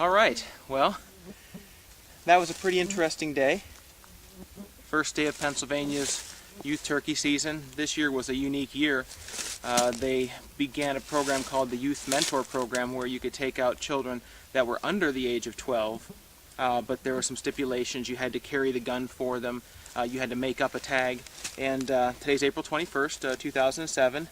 All right, well, that was a pretty interesting day. First day of Pennsylvania's youth turkey season. This year was a unique year. They began a program called the Youth Mentor Program where you could take out children that were under the age of 12, but there were some stipulations. You had to carry the gun for them. You had to make up a tag. And today's April 21st, 2007.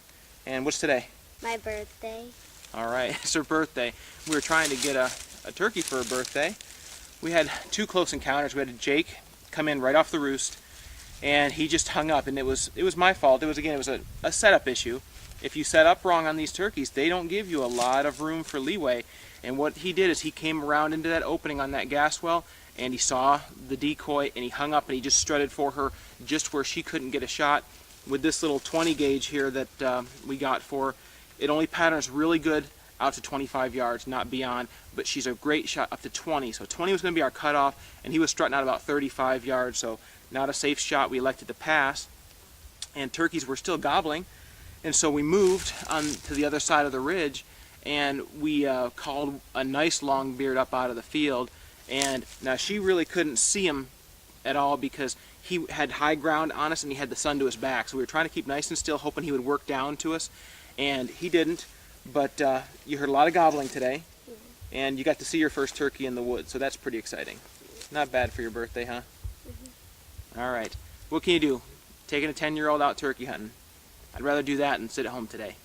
And what's today? My birthday. All right, it's her birthday. We were trying to get a turkey for her birthday. We had two close encounters. We had Jake come in right off the roost, and he just hung up, and it was my fault. It was a setup issue. If you set up wrong on these turkeys, they don't give you a lot of room for leeway. And what he did is he came around into that opening on that gas well, and he saw the decoy, and he hung up, and he just strutted for her just where she couldn't get a shot. With this little 20 gauge here that we got for her, it only patterns really good out to 25 yards, not beyond, but she's a great shot up to 20. So 20 was going to be our cutoff, and he was strutting out about 35 yards, so not a safe shot. We elected to pass, and turkeys were still gobbling, and so we moved on to the other side of the ridge, and we called a nice long beard up out of the field, and now she really couldn't see him at all because he had high ground on us and he had the sun to his back, so we were trying to keep nice and still, hoping he would work down to us, and he didn't. But you heard a lot of gobbling today, and you got to see your first turkey in the woods, so that's pretty exciting. Not bad for your birthday, huh? All right. What can you do? Taking a 10-year-old out turkey hunting. I'd rather do that than sit at home today.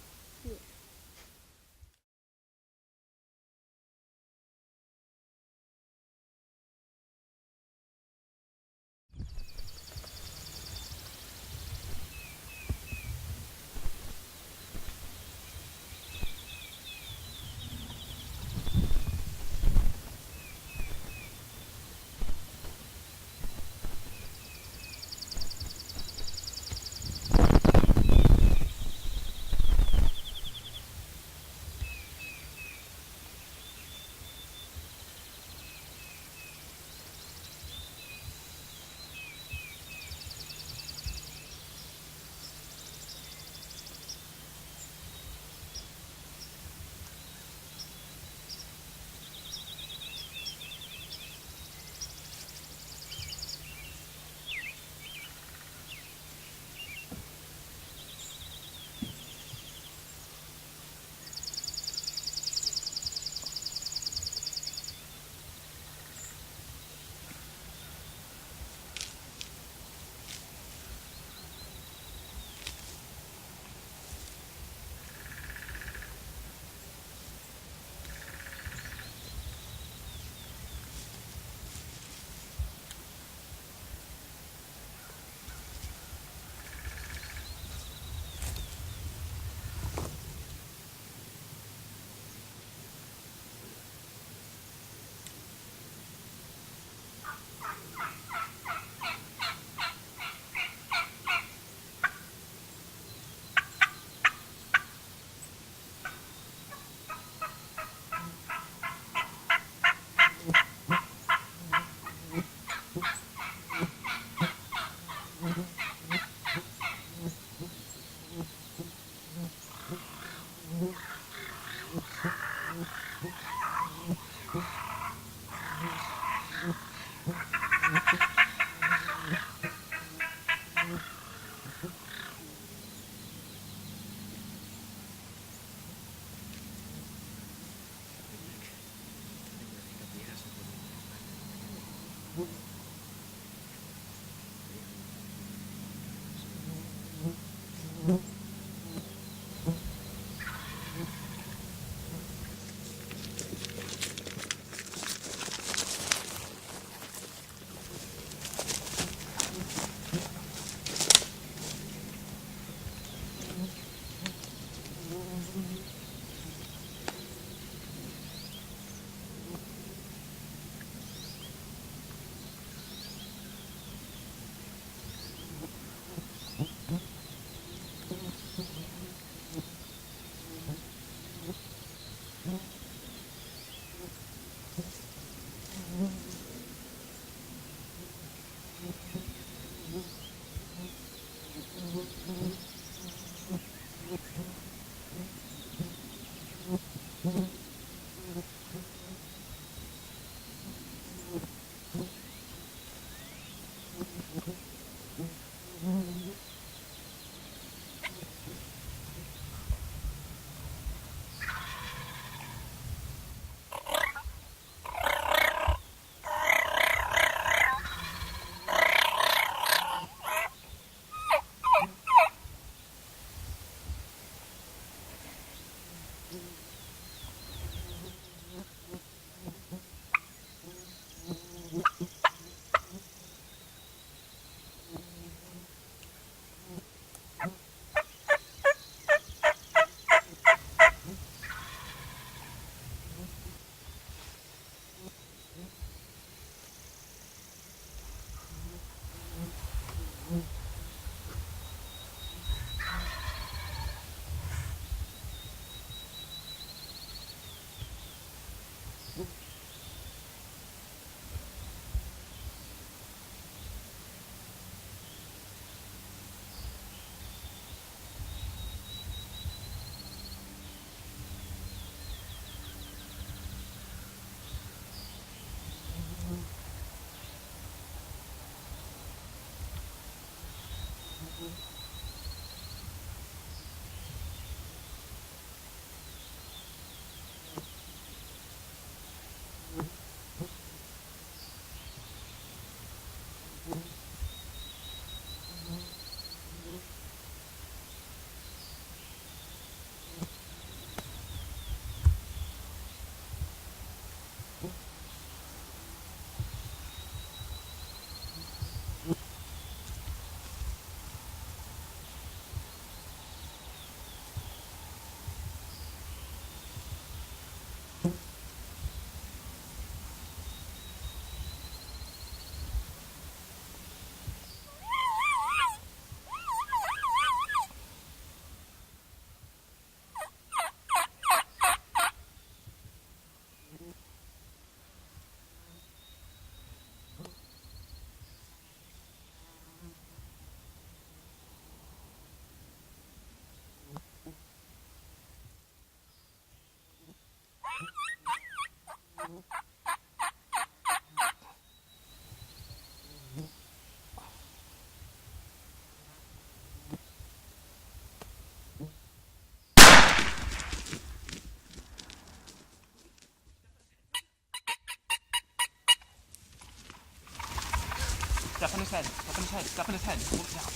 in his head. Step in his head. Step in his head. Hold it down.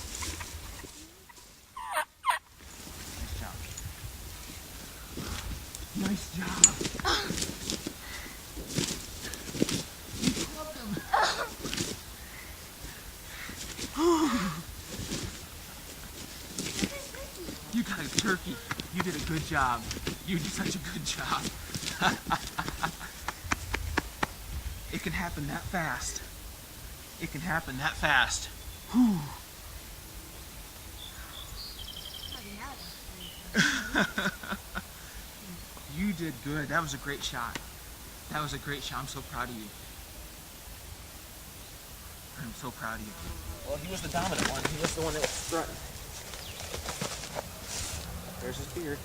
Nice job. Nice job. You clubbed him. You got a turkey. You did a good job. You did such a good job. It can happen that fast. It can happen that fast. Whew. You did good. That was a great shot. That was a great shot. I'm so proud of you. I'm so proud of you. Well, he was the dominant one. He was the one that was strutting. There's his beard.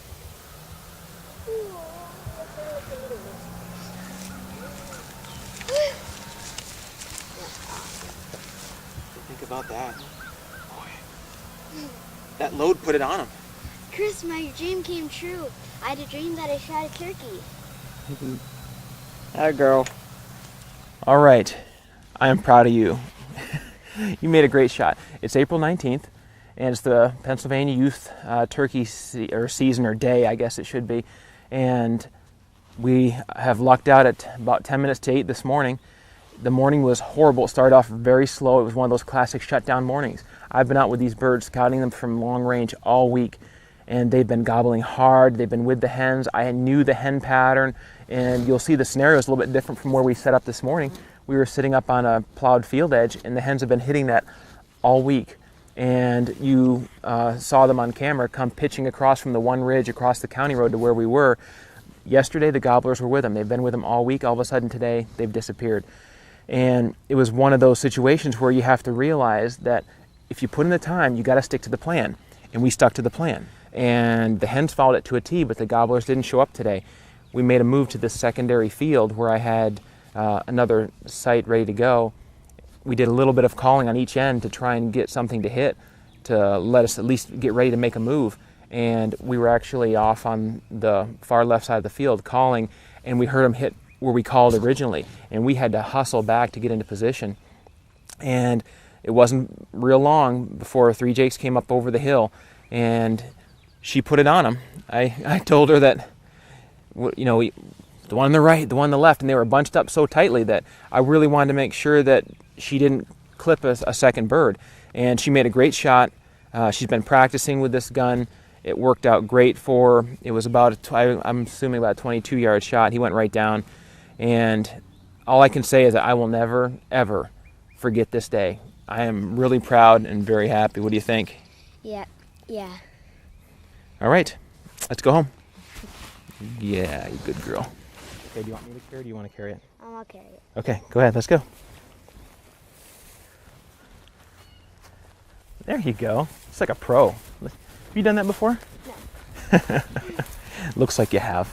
Think about that. Boy. That load put it on him. Chris, my dream came true. I had a dream that I shot a turkey. That girl. All right. I am proud of you. You made a great shot. It's April 19th, and it's the Pennsylvania Youth Turkey season or day, I guess it should be. And we have lucked out at about 10 minutes to 8 this morning. The morning was horrible. It started off very slow. It was one of those classic shutdown mornings. I've been out with these birds, scouting them from long range all week, and they've been gobbling hard. They've been with the hens. I knew the hen pattern, and you'll see the scenario is a little bit different from where we set up this morning. We were sitting up on a plowed field edge, and the hens have been hitting that all week. And you saw them on camera come pitching across from the one ridge across the county road to where we were. Yesterday, the gobblers were with them. They've been with them all week. All of a sudden today, they've disappeared. And it was one of those situations where you have to realize that if you put in the time, you got to stick to the plan. And we stuck to the plan. And the hens followed it to a T, but the gobblers didn't show up today. We made a move to this secondary field where I had another site ready to go. We did a little bit of calling on each end to try and get something to hit to let us at least get ready to make a move. And we were actually off on the far left side of the field calling, and we heard them hit where we called originally. And we had to hustle back to get into position. And it wasn't real long before 3 Jakes came up over the hill, and she put it on them. I told her that, you know, the one on the right, the one on the left, and they were bunched up so tightly that I really wanted to make sure that she didn't clip a second bird. And she made a great shot. She's been practicing with this gun. It worked out great for her. It was about, I'm assuming about a 22-yard shot. He went right down. And all I can say is that I will never, ever forget this day. I am really proud and very happy. What do you think? Yeah. All right, let's go home. Yeah, you good girl. Okay, do you want me to carry it or do you want to carry it? I'll carry it. Okay, go ahead, let's go. There you go. It's like a pro. Have you done that before? No. Looks like you have.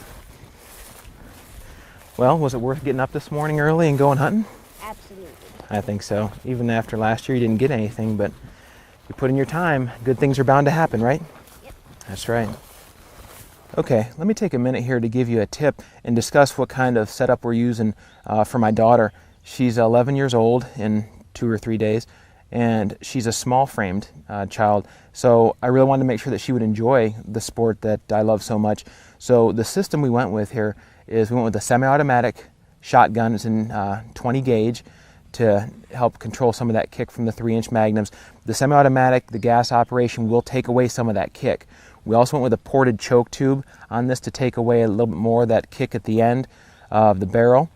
Well, was it worth getting up this morning early and going hunting? Absolutely. I think so. Even after last year you didn't get anything, but you put in your time, good things are bound to happen, right? Yep. That's right. Okay, let me take a minute here to give you a tip and discuss what kind of setup we're using for my daughter. She's 11 years old in 2 or 3 days, and she's a small-framed child, so I really wanted to make sure that she would enjoy the sport that I love so much. So the system we went with here is we went with a semi-automatic shotgun. It's in 20 gauge to help control some of that kick from the 3-inch magnums. The semi-automatic, the gas operation, will take away some of that kick. We also went with a ported choke tube on this to take away a little bit more of that kick at the end of the barrel.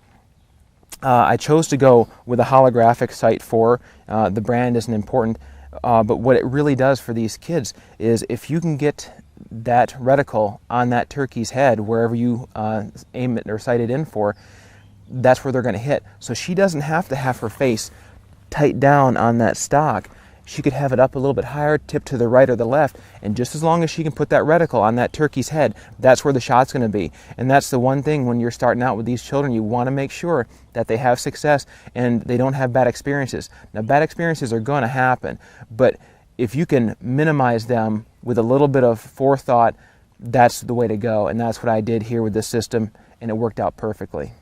I chose to go with a holographic sight for her. The brand isn't important, but what it really does for these kids is if you can get that reticle on that turkey's head, wherever you aim it or sight it in for, that's where they're going to hit. So she doesn't have to have her face tight down on that stock. She could have it up a little bit higher, tipped to the right or the left, and just as long as she can put that reticle on that turkey's head, that's where the shot's going to be. And that's the one thing when you're starting out with these children, you want to make sure that they have success and they don't have bad experiences. Now, bad experiences are going to happen, but if you can minimize them with a little bit of forethought, that's the way to go. And that's what I did here with this system, and it worked out perfectly.